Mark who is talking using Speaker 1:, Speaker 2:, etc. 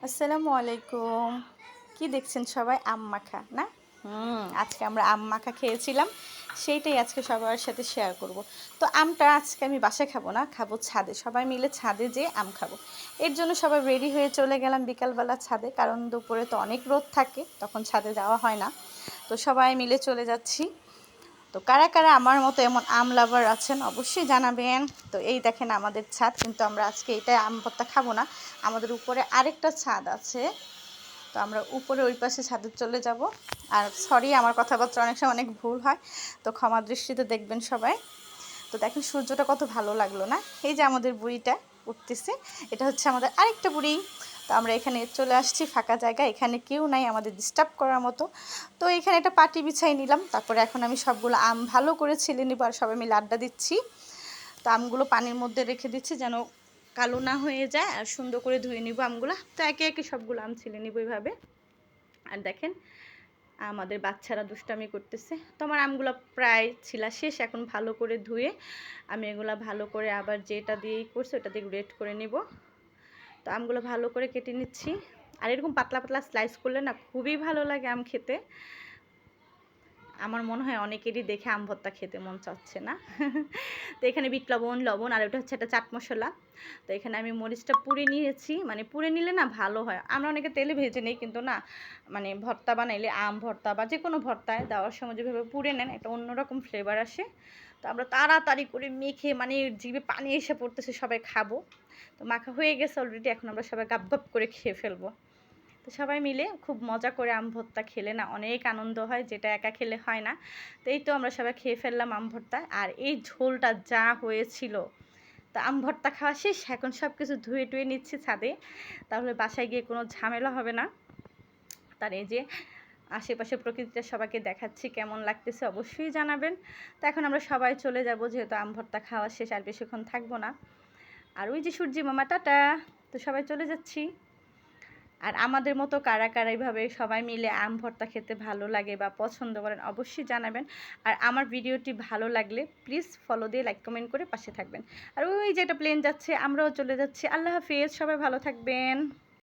Speaker 1: আসসালামু আলাইকুম। কি দেখছেন সবাই? আম মাখা না? আজকে আমরা আম মাখা খেয়েছিলাম। সেইটাই আজকে সবার সাথে শেয়ার করব। তো আমটা আজকে আমি বাসায় খাবো না, খাবো ছাদে। সবাই মিলে ছাদে যেয়ে আম খাবো। এর জন্য সবাই রেডি হয়ে চলে গেলাম বিকালবেলা ছাদে। কারণ দুপুরে তো অনেক রোদ থাকে, তখন ছাদে যাওয়া হয় না। তো সবাই মিলে চলে যাচ্ছি। তো কারা কারা আমার মতো এমন আম লাভার আছেন অবশ্যই জানাবেন। তো এই দেখেন আমাদের ছাদ, কিন্তু আমরা আজকে এটা আম ভর্তা খাবো না। আমাদের উপরে আরেকটা ছাদ আছে, তো আমরা উপরে ওই পাশে ছাদে চলে যাব। আর সরি, আমার কথাবার্তা অনেক সময় অনেক ভুল হয়, তো ক্ষমা দৃষ্টিতে দেখবেন সবাই। তো দেখেন সূর্যটা কত ভালো লাগলো না? এই যে আমাদের বুড়িটা উঠতেছে, এটা হচ্ছে আমাদের আরেকটা বুড়ি। তো আমরা এখানে চলে আসছি ফাঁকা জায়গা, এখানে কেউ নাই আমাদের ডিস্টার্ব করার মতো। তো এখানে একটা পাটি বিছাই নিলাম, তারপরে এখন আমি সবগুলো আম ভালো করে ছিলে নিব আর সবাই মিলে আড্ডা দিচ্ছি। তো আমগুলো পানির মধ্যে রেখে দিচ্ছি যেন কালো না হয়ে যায়, আর সুন্দর করে ধুয়ে নিব আমগুলো। তো একে একে সবগুলো আম ছিলে নিব এইভাবে। আর দেখেন আমাদের বাচ্চারা দুষ্টামি করতেছে। তো আমার আমগুলো প্রায় ছিলা শেষ, এখন ভালো করে ধুয়ে আমি এগুলা ভালো করে আবার যেটা দিয়েই করছি ওটা দিয়ে গ্রেট করে নিব। তো আমগুলো ভালো করে কেটে নিচ্ছি। আর এরকম পাতলা পাতলা স্লাইস করলে না খুবই ভালো লাগে আম খেতে। আমার মনে হয় অনেকেরই দেখে আম ভর্তা খেতে মন চাচ্ছে না। তো এখানে বিট লবণ, লবণ, আর ওটা হচ্ছে একটা চাট মশলা। তো এখানে আমি মরিচটা পুড়ে নিয়েছি, মানে পুড়ে নিলে না ভালো হয়। আমরা অনেকে তেলে ভেজে নিই, কিন্তু না, মানে ভর্তা বানাইলে আম ভর্তা বা যে কোনো ভর্তায় দেওয়ার সময় যেভাবে পুড়ে নেন একটা অন্যরকম ফ্লেভার আসে। তো আমরা তাড়াতাড়ি করে মেখে, মানে জিভে পানি এসে পড়তেছে, সবাই খাবো। তো মাখা হয়ে গেছে অলরেডি, এখন আমরা সবাই গাপ গাপ করে খেয়ে ফেলবো। তো সবাই মিলে খুব মজা করে আম ভর্তা খেলে না অনেক আনন্দ হয়, যেটা একা খেলে হয় না। তো এই তো আমরা সবাই খেয়ে ফেললাম আম ভর্তা, আর এই ঝোলটা যা হয়েছিল। তো আম ভর্তা খাওয়া শেষ, এখন সব কিছু ধুয়ে টুয়ে নিচ্ছি ছাদে, তাহলে বাসায় গিয়ে কোনো ঝামেলা হবে না। তার এই যে আশেপাশে প্রকৃতিটা সবাইকে দেখাচ্ছি, কেমন লাগতেছে অবশ্যই জানাবেন। তো এখন আমরা সবাই চলে যাব, যেহেতু আম ভর্তা খাওয়া শেষ, আর বেশিক্ষণ থাকবো না। আর ওই যে সূর্যি মামা, টাটা। তো সবাই চলে যাচ্ছি। আর আমাদের মতো কারা কারা এইভাবে সবাই মিলে আম ভর্তা খেতে ভালো লাগে বা পছন্দ করেন অবশ্যই জানাবেন। আর আমার ভিডিওটি ভালো লাগলে প্লিজ ফলো দিয়ে লাইক কমেন্ট করে পাশে থাকবেন। আর ওই যে একটা প্লেন যাচ্ছে, আমরাও চলে যাচ্ছি। আল্লাহ হাফিজ, সবাই ভালো থাকবেন।